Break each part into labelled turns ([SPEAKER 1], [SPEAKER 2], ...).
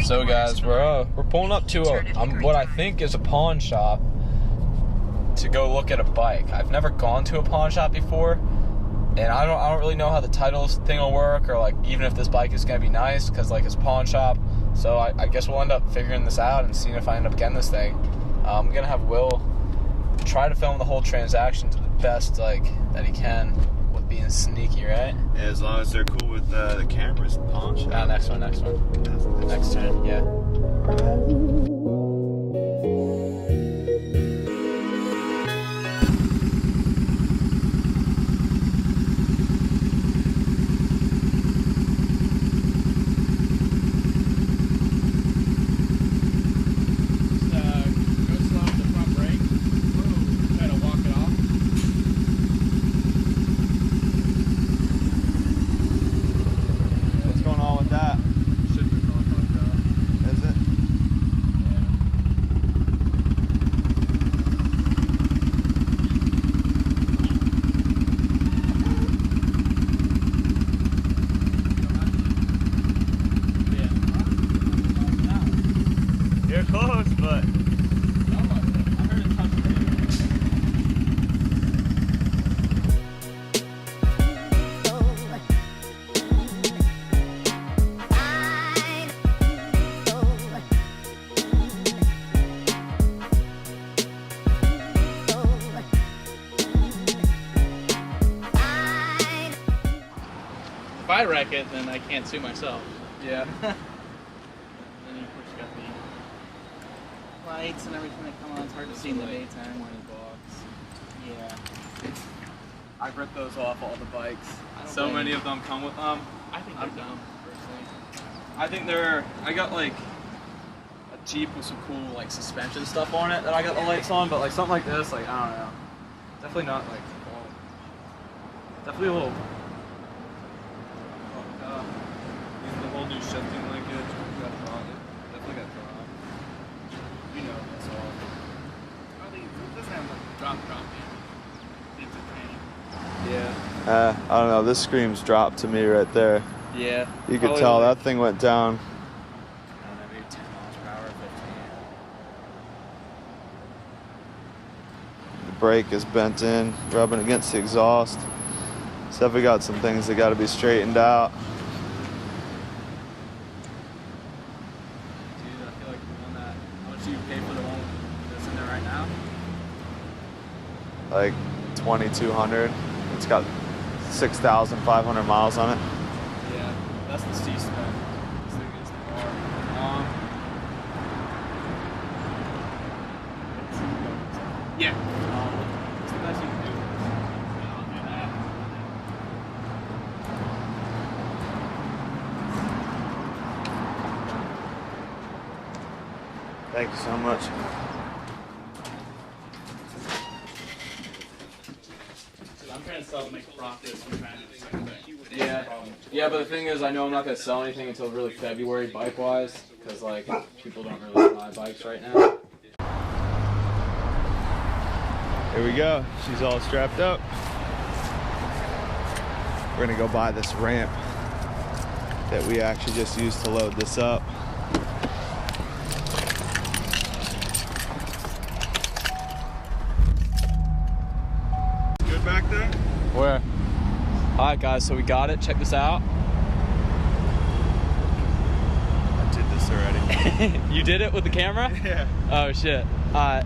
[SPEAKER 1] So guys, we're pulling up to what I think is a pawn shop to go look at a bike. I've never gone to a pawn shop before, and I don't really know how the title thing will work, or like even if this bike is gonna be nice, because like it's a pawn shop. So I guess we'll end up figuring this out and seeing if I end up getting this thing. I'm gonna have Will try to film the whole transaction to the best like that he can with being sneaky, right?
[SPEAKER 2] Yeah, as long as they're cool with the cameras, pawn shop.
[SPEAKER 1] Next one. Next turn, yeah.
[SPEAKER 2] Close, but
[SPEAKER 3] if I wreck it, then I can't sue myself.
[SPEAKER 1] Yeah.
[SPEAKER 3] Then you of course got the lights and everything that come on. It's hard to see in the daytime. Yeah.
[SPEAKER 1] I've ripped those off all the bikes.
[SPEAKER 3] So many
[SPEAKER 1] of them come with them.
[SPEAKER 3] I think they're dumb, personally.
[SPEAKER 1] I think I got like a Jeep with some cool like suspension stuff on it that I got the lights on, but like something like this, like I don't know. Definitely not like definitely a little
[SPEAKER 2] using the whole new shifting linkage, definitely got drawn.
[SPEAKER 3] You know, that's all. Well, it doesn't have like drop, it's a pain.
[SPEAKER 1] yeah.
[SPEAKER 4] I don't know, this screams drop to me right there.
[SPEAKER 1] Yeah.
[SPEAKER 4] You could tell that thing went down.
[SPEAKER 1] I don't know, maybe 10 miles per hour, 15.
[SPEAKER 4] The brake is bent in, rubbing against the exhaust. So we got some things that got to be straightened out.
[SPEAKER 1] Dude, I feel like the one that, how much do you pay for the one that's in there right now?
[SPEAKER 4] Like 2,200. It's got 6,500 miles on it.
[SPEAKER 1] Yeah, that's the C-spec. This thing is the car.
[SPEAKER 3] Yeah.
[SPEAKER 1] What's the best you can do?
[SPEAKER 3] I'll do that.
[SPEAKER 4] Thank you so much.
[SPEAKER 3] I'm trying to sell to make a profit. I'm trying to do the same thing.
[SPEAKER 1] Yeah, but the thing is, I know I'm not going to sell anything until really February bike-wise, because like people don't really buy bikes right now.
[SPEAKER 4] Here we go. She's all strapped up. We're gonna go buy this ramp that we actually just used to load this up.
[SPEAKER 2] Good back there?
[SPEAKER 1] Where? Alright guys, so we got it. Check this out.
[SPEAKER 2] I did this already.
[SPEAKER 1] You did it with the camera?
[SPEAKER 2] Yeah.
[SPEAKER 1] Oh shit. Alright.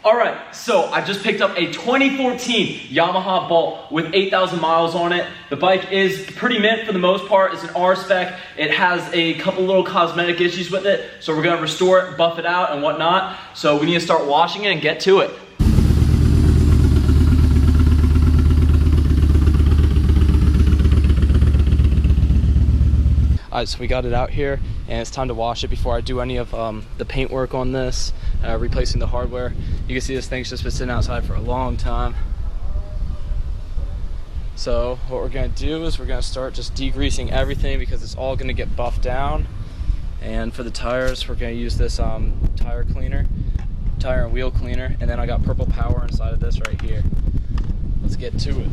[SPEAKER 5] Alright, so I just picked up a 2014 Yamaha Bolt with 8,000 miles on it. The bike is pretty mint for the most part. It's an R spec. It has a couple little cosmetic issues with it, so we're going to restore it, buff it out and whatnot. So we need to start washing it and get to it.
[SPEAKER 1] Alright, so we got it out here, and it's time to wash it before I do any of the paint work on this, replacing the hardware. You can see this thing's just been sitting outside for a long time. So what we're going to do is we're going to start just degreasing everything because it's all going to get buffed down. And for the tires, we're going to use this tire cleaner, tire and wheel cleaner, and then I got purple power inside of this right here. Let's get to it.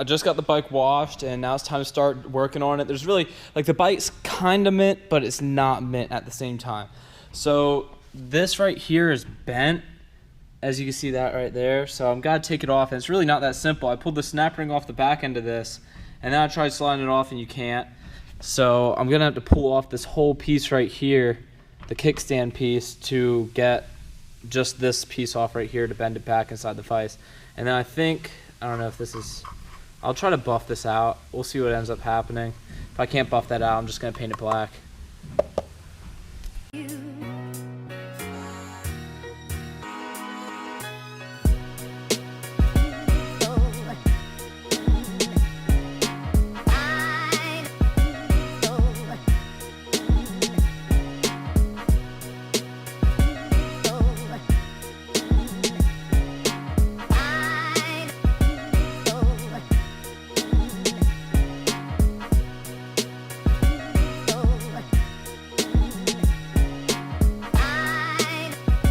[SPEAKER 1] I just got the bike washed, and now it's time to start working on it. There's really, like, the bike's kind of mint, but it's not mint at the same time. So this right here is bent, as you can see that right there. So I'm gotta take it off, and it's really not that simple. I pulled the snap ring off the back end of this, and then I tried sliding it off, and you can't. So I'm gonna have to pull off this whole piece right here, the kickstand piece, to get just this piece off right here to bend it back inside the vise. And then I don't know if this is, I'll try to buff this out. We'll see what ends up happening. If I can't buff that out, I'm just gonna paint it black.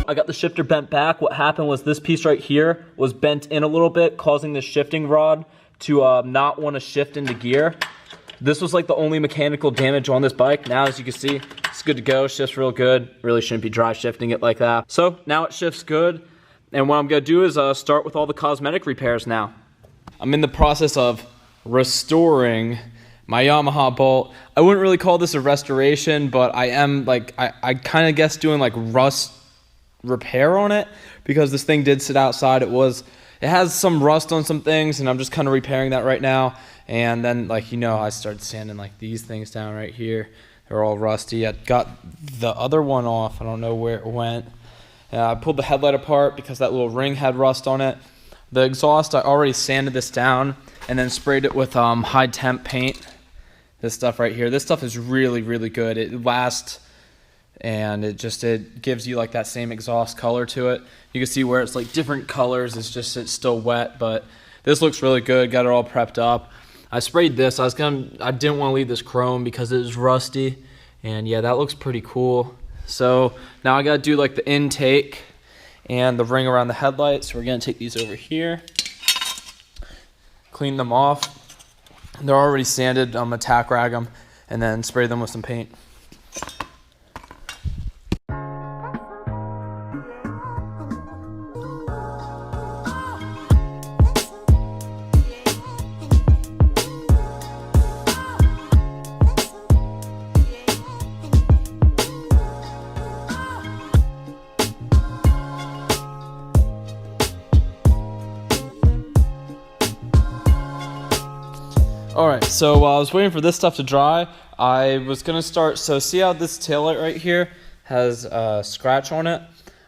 [SPEAKER 5] I got the shifter bent back. What happened was this piece right here was bent in a little bit, causing the shifting rod to not want to shift into gear. This was like the only mechanical damage on this bike. Now, as you can see, it's good to go. Shifts real good. Really shouldn't be dry shifting it like that. So now it shifts good. And what I'm gonna do is start with all the cosmetic repairs now. I'm in the process of restoring my Yamaha Bolt. I wouldn't really call this a restoration, but I am like, I kind of guess doing like rust repair on it, because this thing did sit outside. It has some rust on some things, and I'm just kind of repairing that right now. And then, like, you know, I started sanding like these things down right here. They're all rusty. I got the other one off. I don't know where it went. I pulled the headlight apart because that little ring had rust on it. The exhaust, I already sanded this down and then sprayed it with high temp paint. This stuff right here. This stuff is really, really good. It lasts, and it gives you like that same exhaust color to it. You can see where it's like different colors. It's still wet, but this looks really good. Got it all prepped up. I sprayed this. I didn't want to leave this chrome because it is rusty, and yeah, that looks pretty cool. So now I gotta do like the intake and the ring around the headlights. So we're gonna take these over here, clean them off. They're already sanded. I'm gonna tack rag them and then spray them with some paint. Alright, so while I was waiting for this stuff to dry, I was going to start, so see how this taillight right here has a scratch on it?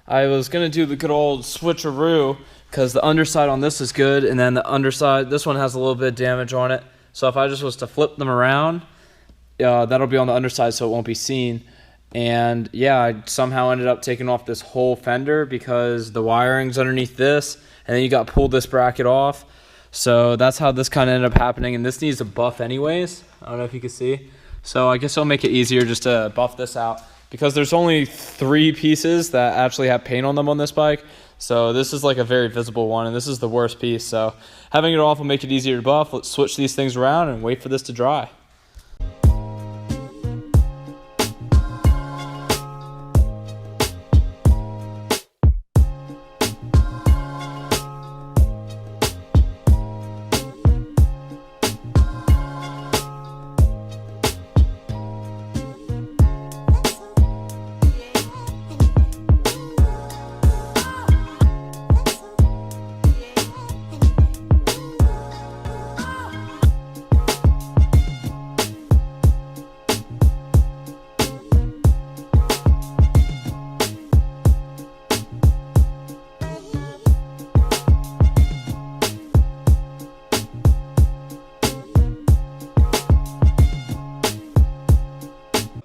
[SPEAKER 5] I was going to do the good old switcheroo, because the underside on this is good, and then the underside, this one has a little bit of damage on it. So if I just was to flip them around, that'll be on the underside so it won't be seen. And yeah, I somehow ended up taking off this whole fender because the wiring's underneath this, and then you got to pull this bracket off. So that's how this kind of ended up happening, and this needs a buff anyways. I don't know if you can see. So I guess I'll make it easier just to buff this out, because there's only 3 pieces that actually have paint on them on this bike. So this is like a very visible one, and this is the worst piece. So having it off will make it easier to buff. Let's switch these things around and wait for this to dry.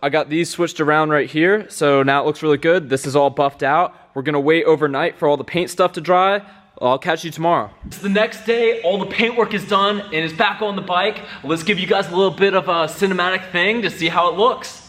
[SPEAKER 5] I got these switched around right here, so now it looks really good. This is all buffed out. We're gonna wait overnight for all the paint stuff to dry. I'll catch you tomorrow. It's the next day, all the paint work is done and it's back on the bike. Let's give you guys a little bit of a cinematic thing to see how it looks.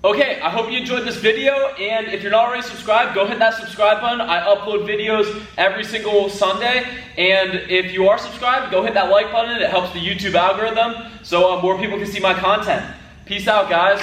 [SPEAKER 5] Okay, I hope you enjoyed this video, and if you're not already subscribed, go hit that subscribe button. I upload videos every single Sunday, and if you are subscribed, go hit that like button. It helps the YouTube algorithm so more people can see my content. Peace out, guys.